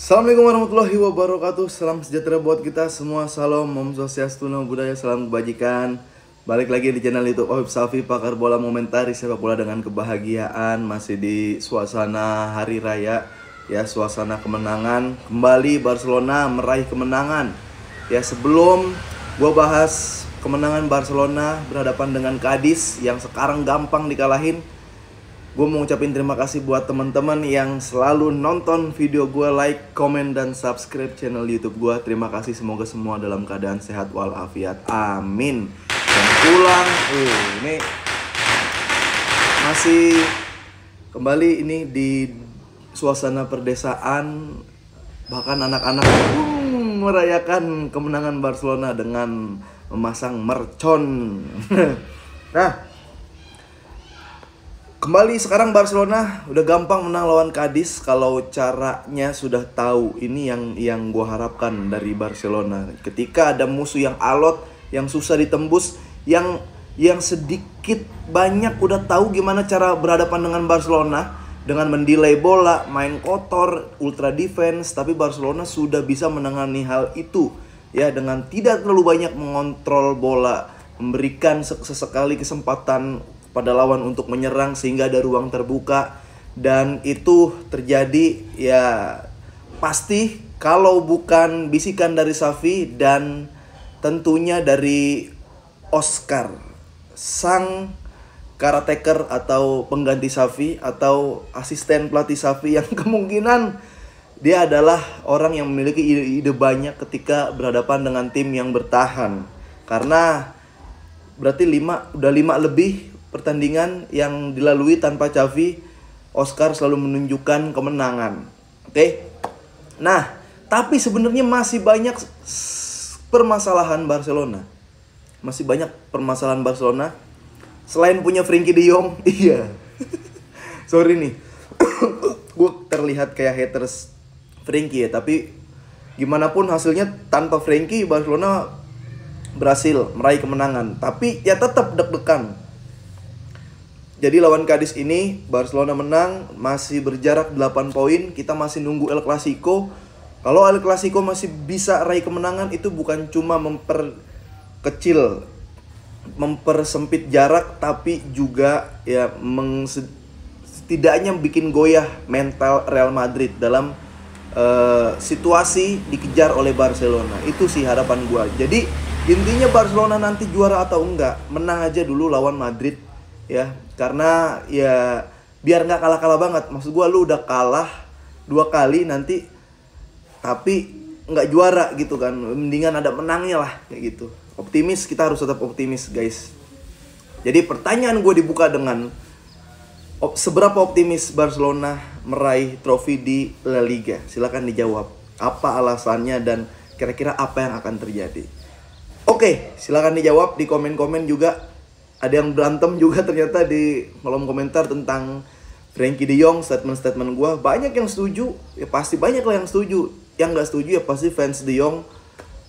Assalamualaikum warahmatullahi wabarakatuh. Salam sejahtera buat kita semua. Salam, Om Swastiastu, Namo Buddhaya, salam kebajikan. Balik lagi di channel YouTube Ohib Safi, pakar bola momentari sepak bola dengan kebahagiaan. Masih di suasana hari raya, ya, suasana kemenangan. Kembali Barcelona meraih kemenangan. Ya, sebelum gua bahas kemenangan Barcelona berhadapan dengan Cadiz yang sekarang gampang dikalahin, gue mau ngucapin terima kasih buat teman-teman yang selalu nonton video gue, like, komen, dan subscribe channel YouTube gue. Terima kasih, semoga semua dalam keadaan sehat walafiat. Amin. Dan pulang, ini masih kembali ini di suasana perdesaan. Bahkan anak-anak merayakan kemenangan Barcelona dengan memasang mercon. Nah, kembali sekarang Barcelona udah gampang menang lawan Cadiz. Kalau caranya sudah tahu, ini yang gue harapkan dari Barcelona. Ketika ada musuh yang alot, yang susah ditembus, yang sedikit banyak udah tahu gimana cara berhadapan dengan Barcelona dengan mendelay bola, main kotor, ultra defense, tapi Barcelona sudah bisa menangani hal itu ya dengan tidak terlalu banyak mengontrol bola, memberikan sesekali kesempatan pada lawan untuk menyerang sehingga ada ruang terbuka. Dan itu terjadi ya pasti kalau bukan bisikan dari Xavi dan tentunya dari Oscar, sang caretaker atau pengganti Xavi atau asisten pelatih Xavi, yang kemungkinan dia adalah orang yang memiliki ide-ide banyak ketika berhadapan dengan tim yang bertahan. Karena berarti udah 5 lebih pertandingan yang dilalui tanpa Xavi, Oscar selalu menunjukkan kemenangan. Oke. Nah, tapi sebenarnya masih banyak permasalahan Barcelona. Masih banyak permasalahan Barcelona selain punya Frenkie de Jong. Iya. Sorry nih. Gue terlihat kayak haters Frenkie ya, tapi gimana pun hasilnya tanpa Frenkie Barcelona berhasil meraih kemenangan. Tapi ya tetap deg-degan. Jadi lawan Cadiz ini Barcelona menang, masih berjarak 8 poin. Kita masih nunggu El Clasico. Kalau El Clasico masih bisa raih kemenangan, itu bukan cuma mempersempit jarak, tapi juga ya setidaknya bikin goyah mental Real Madrid dalam situasi dikejar oleh Barcelona. Itu sih harapan gua. Jadi intinya Barcelona nanti juara atau enggak, menang aja dulu lawan Madrid ya, karena ya biar nggak kalah-kalah banget. Maksud gue, lu udah kalah 2 kali nanti tapi nggak juara gitu kan, mendingan ada menangnya lah kayak gitu. Optimis, kita harus tetap optimis guys. Jadi pertanyaan gue dibuka dengan seberapa optimis Barcelona meraih trofi di La Liga? Silakan dijawab apa alasannya dan kira-kira apa yang akan terjadi. Oke, silakan dijawab di komen-komen juga. Ada yang berantem juga ternyata di kolom komentar tentang Frenkie de Jong, statement-statement gue. Banyak yang setuju, ya pasti banyak lah yang setuju. Yang gak setuju ya pasti fans de Jong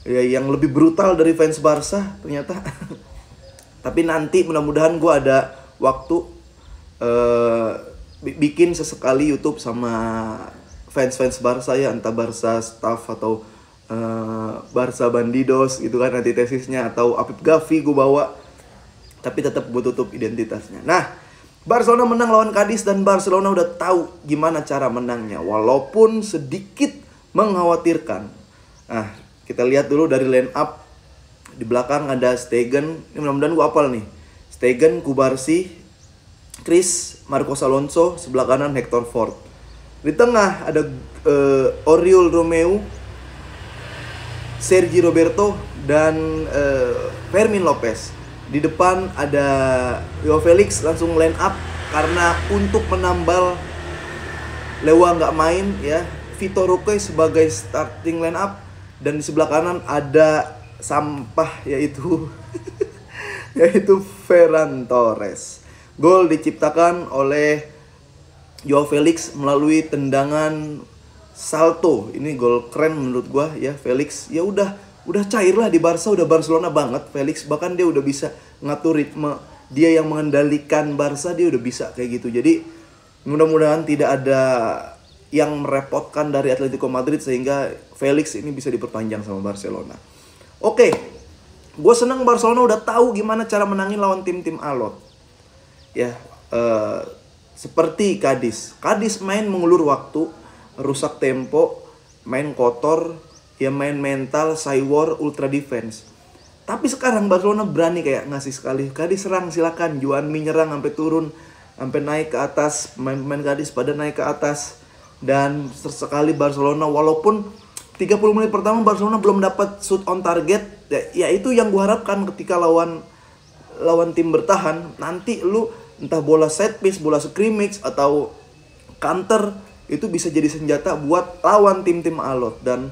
ya, yang lebih brutal dari fans Barca ternyata. Tapi nanti mudah-mudahan gue ada waktu bikin sesekali YouTube sama fans-fans Barca ya, entah Barca staff atau Barca Bandidos gitu kan, antitesisnya, atau Apip Gavi gue bawa. Tapi tetap gue tutup identitasnya. Nah, Barcelona menang lawan Cadiz dan Barcelona udah tahu gimana cara menangnya, walaupun sedikit mengkhawatirkan. Nah, kita lihat dulu dari line up. Di belakang ada Stegen, ini mudah-mudahan gue hafal nih. Stegen, Kubarsi, Chris, Marcos Alonso, sebelah kanan Hector Ford. Di tengah ada Oriol Romeu, Sergi Roberto, dan Fermin Lopez. Di depan ada Joao Felix langsung line up karena untuk menambal Lewa nggak main ya. Vitor Roque sebagai starting line up, dan di sebelah kanan ada sampah yaitu Ferran Torres. Gol diciptakan oleh Joao Felix melalui tendangan salto. Ini gol keren menurut gua ya. Felix ya udah cair lah di Barca, udah Barcelona banget Felix. Bahkan dia udah bisa ngatur ritme, dia yang mengendalikan Barca, dia udah bisa kayak gitu. Jadi mudah-mudahan tidak ada yang merepotkan dari Atletico Madrid sehingga Felix ini bisa diperpanjang sama Barcelona. Oke, gue senang Barcelona udah tahu gimana cara menangin lawan tim-tim alot. Ya, seperti Cadiz. Cadiz main mengulur waktu, rusak tempo, main kotor, ya main mental, cywar, ultra defense. Tapi sekarang Barcelona berani kayak ngasih sekali. Cadiz serang silakan, Juanmi nyerang sampai turun, sampai naik ke atas, pemain Cadiz pada naik ke atas. Dan sesekali Barcelona walaupun 30 menit pertama Barcelona belum dapat shoot on target, ya itu yang gue harapkan ketika lawan tim bertahan. Nanti lu entah bola set piece, bola scrimmage atau counter itu bisa jadi senjata buat lawan tim-tim alot. Dan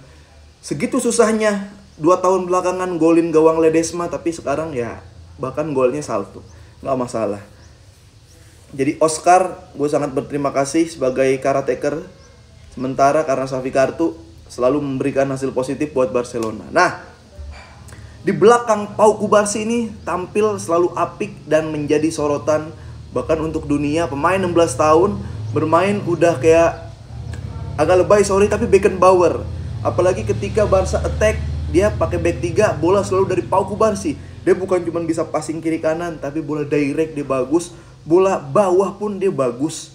segitu susahnya 2 tahun belakangan golin gawang Ledesma, tapi sekarang ya bahkan golnya salto, nggak masalah. Jadi Oscar, gue sangat berterima kasih sebagai caretaker sementara karena Xavi kartu selalu memberikan hasil positif buat Barcelona. Nah, di belakang Pau Cubarsí ini tampil selalu apik dan menjadi sorotan bahkan untuk dunia. Pemain 16 tahun bermain udah kayak agak lebay tapi Beckenbauer. Apalagi ketika Barca attack, dia pakai back 3, bola selalu dari Pau Cubarsí. Dia bukan cuma bisa passing kiri kanan, tapi bola direct dia bagus, bola bawah pun dia bagus.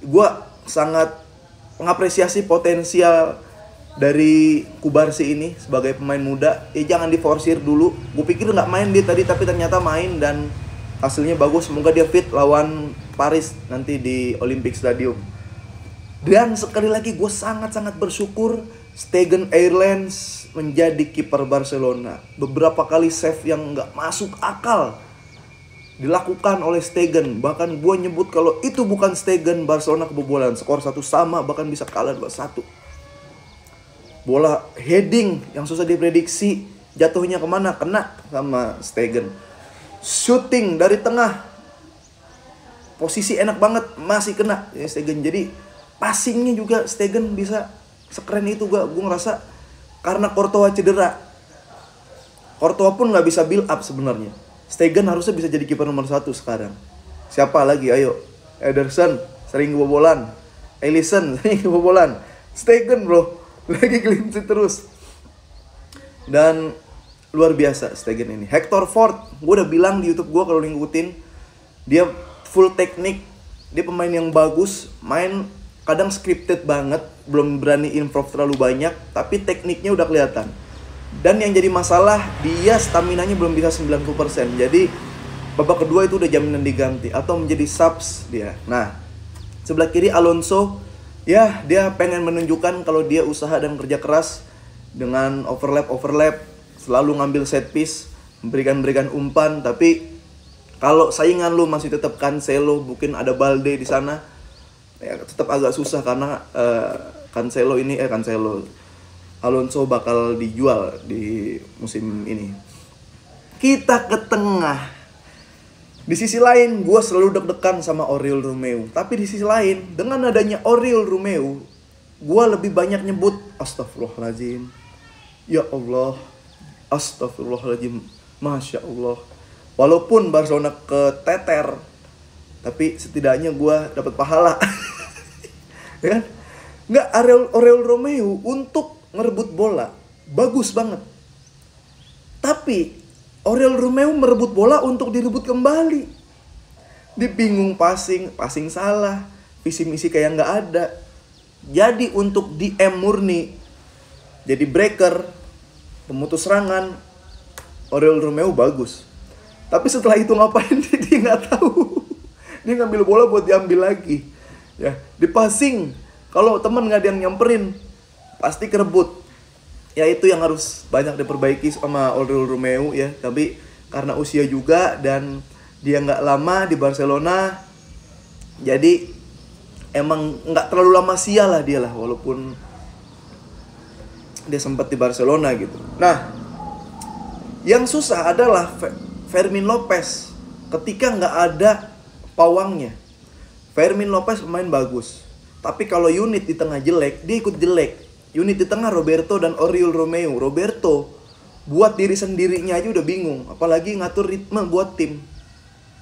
Gua sangat mengapresiasi potensial dari Cubarsí ini sebagai pemain muda. Jangan diforsir dulu. Gue pikir nggak main dia tadi, tapi ternyata main dan hasilnya bagus. Semoga dia fit lawan Paris nanti di Olympic Stadium. Dan sekali lagi gue sangat-sangat bersyukur Stegen Airlines menjadi kiper Barcelona. Beberapa kali save yang nggak masuk akal dilakukan oleh Stegen. Bahkan gue nyebut kalau itu bukan Stegen, Barcelona kebobolan. Skor 1 sama, bahkan bisa kalah 2-1. Bola heading yang susah diprediksi, jatuhnya kemana? Kena sama Stegen. Shooting dari tengah, posisi enak banget, masih kena ya Stegen. Jadi passingnya juga Stegen bisa sekeren itu. Gue ngerasa karena Courtois cedera, Courtois pun gak bisa build up sebenarnya. Stegen harusnya bisa jadi kiper nomor 1 sekarang. Siapa lagi? Ayo. Ederson sering kebobolan. Alisson sering kebobolan. Stegen bro, lagi clean sheet terus. Dan luar biasa Stegen ini. Hector Ford, gue udah bilang di YouTube gue kalau ngikutin, dia full teknik. Dia pemain yang bagus, main kadang scripted banget, belum berani improve terlalu banyak, tapi tekniknya udah kelihatan. Dan yang jadi masalah, dia staminanya belum bisa 90%. Jadi babak kedua itu udah jaminan diganti atau menjadi subs dia. Nah, sebelah kiri Alonso, ya dia pengen menunjukkan kalau dia usaha dan kerja keras dengan overlap, selalu ngambil set piece, berikan umpan. Tapi kalau saingan lu masih tetap Cancelo, mungkin ada Balde di sana, ya tetap agak susah karena Alonso bakal dijual di musim ini. Kita ke tengah. Di sisi lain, gue selalu deg-degan sama Oriol Romeu. Tapi di sisi lain, dengan adanya Oriol Romeu, gue lebih banyak nyebut Astagfirullahaladzim. Ya Allah, Astagfirullahaladzim. Masya Allah. Walaupun Barcelona keteter, tapi setidaknya gue dapat pahala. Ya kan? Nggak, Oriol Romeu untuk ngerebut bola bagus banget. Tapi Oriol Romeu merebut bola untuk direbut kembali. Dia bingung passing salah, visi misi kayak nggak ada. Jadi untuk DM murni, jadi breaker, pemutus serangan, Oriol Romeu bagus. Tapi setelah itu ngapain dia nggak tahu. Dia ngambil bola buat diambil lagi. Ya, di passing, kalau teman nggak ada yang nyamperin, pasti kerebut. Ya itu yang harus banyak diperbaiki sama Oriol Romeu ya. Tapi karena usia juga dan dia nggak lama di Barcelona, jadi emang nggak terlalu lama sia lah dia lah, walaupun dia sempat di Barcelona gitu. Nah, yang susah adalah Fermin Lopez ketika nggak ada pawangnya. Fermin Lopez pemain bagus, tapi kalau unit di tengah jelek, dia ikut jelek. Unit di tengah Roberto dan Oriol Romeu. Roberto buat diri sendirinya aja udah bingung, apalagi ngatur ritme buat tim.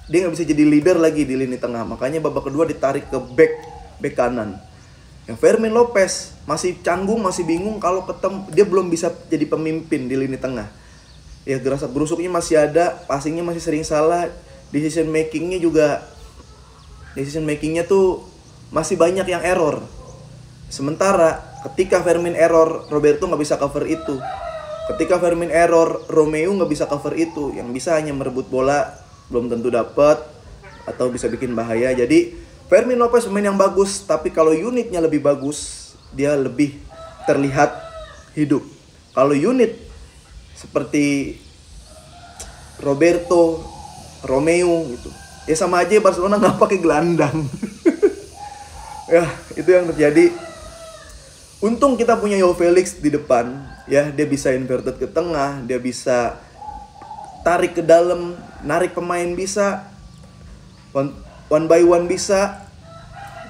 Dia nggak bisa jadi leader lagi di lini tengah. Makanya babak kedua ditarik ke back kanan. Yang Fermin Lopez masih canggung, masih bingung kalau ketemu, dia belum bisa jadi pemimpin di lini tengah. Ya gerasak gerusuknya masih ada, passingnya masih sering salah, decision makingnya tuh masih banyak yang error. Sementara ketika Fermin error, Roberto nggak bisa cover itu. Ketika Fermin error, Romeu nggak bisa cover itu. Yang bisa hanya merebut bola, belum tentu dapat atau bisa bikin bahaya. Jadi Fermin Lopez pemain yang bagus, tapi kalau unitnya lebih bagus, dia lebih terlihat hidup. Kalau unit seperti Roberto, Romeu gitu, ya sama aja Barcelona nggak pakai gelandang. Ya itu yang terjadi. Untung kita punya Joao Felix di depan, ya dia bisa inverted ke tengah, dia bisa tarik ke dalam, narik pemain bisa, one by one bisa,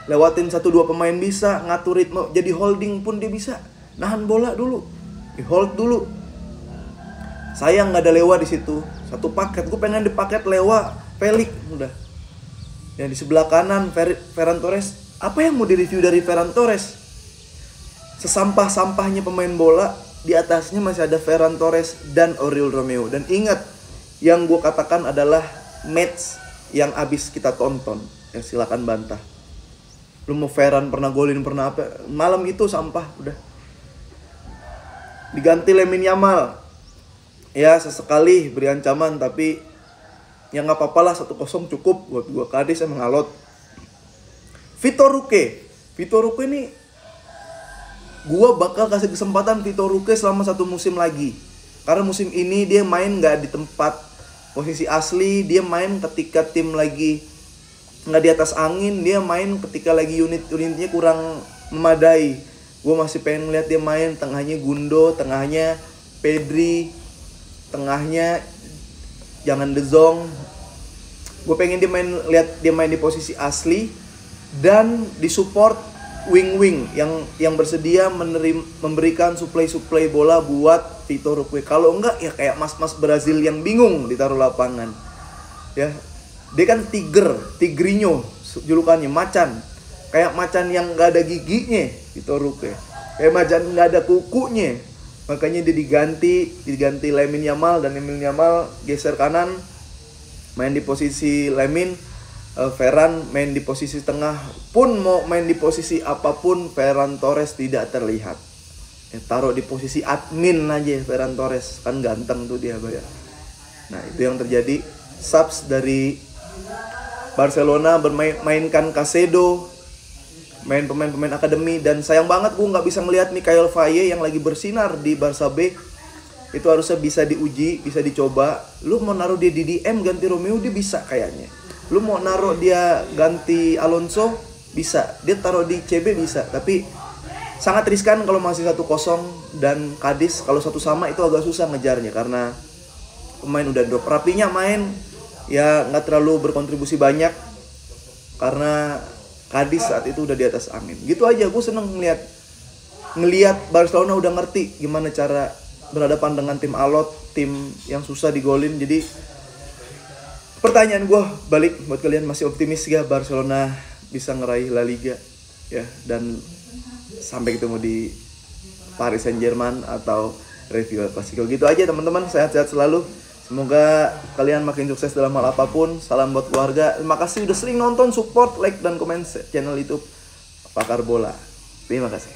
lewatin 1-2 pemain bisa, ngatur ritme, jadi holding pun dia bisa, nahan bola dulu, di hold dulu. Sayang nggak ada Lewa di situ, satu paket, gue pengen di paket Lewa, Felix udah. Yang di sebelah kanan Ferran Torres, apa yang mau direview dari Ferran Torres? Sesampah-sampahnya pemain bola, di atasnya masih ada Ferran Torres dan Oriol Romeu. Dan ingat, yang gue katakan adalah match yang abis kita tonton. Ya silakan bantah. Lu mau Ferran pernah golin, pernah apa? Malam itu sampah, udah. Diganti Lamine Yamal. Ya sesekali beri ancaman, tapi ya nggak apa-apa lah, 1-0 cukup buat gue. Cadiz emang alot. Vitor Roque ini gue bakal kasih kesempatan Vitor Roque selama 1 musim lagi. Karena musim ini dia main gak di tempat posisi asli. Dia main ketika tim lagi gak di atas angin. Dia main ketika lagi unitnya kurang memadai. Gue masih pengen ngeliat dia main. Tengahnya Gundo, tengahnya Pedri, tengahnya jangan De Jong. Gue pengen lihat dia main di posisi asli. Dan disupport wing-wing yang bersedia memberikan suplai bola buat Vitor Roque. Kalau enggak ya kayak mas-mas Brazil yang bingung ditaruh lapangan. Ya, dia kan tigrinho julukannya, macan. Kayak macan yang enggak ada giginya Vitor Roque. Kayak macan enggak ada kukunya. Makanya dia diganti Lamine Yamal, dan Lamine Yamal geser kanan, main di posisi Lamine. Ferran main di posisi tengah. Pun mau main di posisi apapun, Ferran Torres tidak terlihat. Ya, taruh di posisi admin aja Ferran Torres, kan ganteng tuh dia bayar. Nah itu yang terjadi. Subs dari Barcelona mainkan Casedo, main pemain-pemain akademi. Dan sayang banget gue nggak bisa ngelihat Michael Faye yang lagi bersinar di Barca B. Itu harusnya bisa diuji, bisa dicoba. Lu mau naruh dia di DM ganti Romeu, dia bisa kayaknya. Lu mau naruh dia ganti Alonso, bisa. Dia taruh di CB bisa. Tapi sangat riskan kalau masih 1-0. Dan Cadiz kalau 1 sama itu agak susah ngejarnya, karena pemain udah drop. Rapinya main ya nggak terlalu berkontribusi banyak, karena Cadiz saat itu udah di atas angin. Gitu aja, gue seneng ngelihat Barcelona udah ngerti gimana cara berhadapan dengan tim alot, tim yang susah digolin. Jadi pertanyaan gue balik buat kalian, masih optimis gak Barcelona bisa ngeraih La Liga ya? Dan sampai ketemu di Paris Saint-Germain atau review El Clasico. Gitu aja teman-teman, sehat-sehat selalu. Semoga kalian makin sukses dalam hal apapun. Salam buat keluarga. Terima kasih udah sering nonton, support, like, dan komen channel YouTube Pakar Bola. Terima kasih.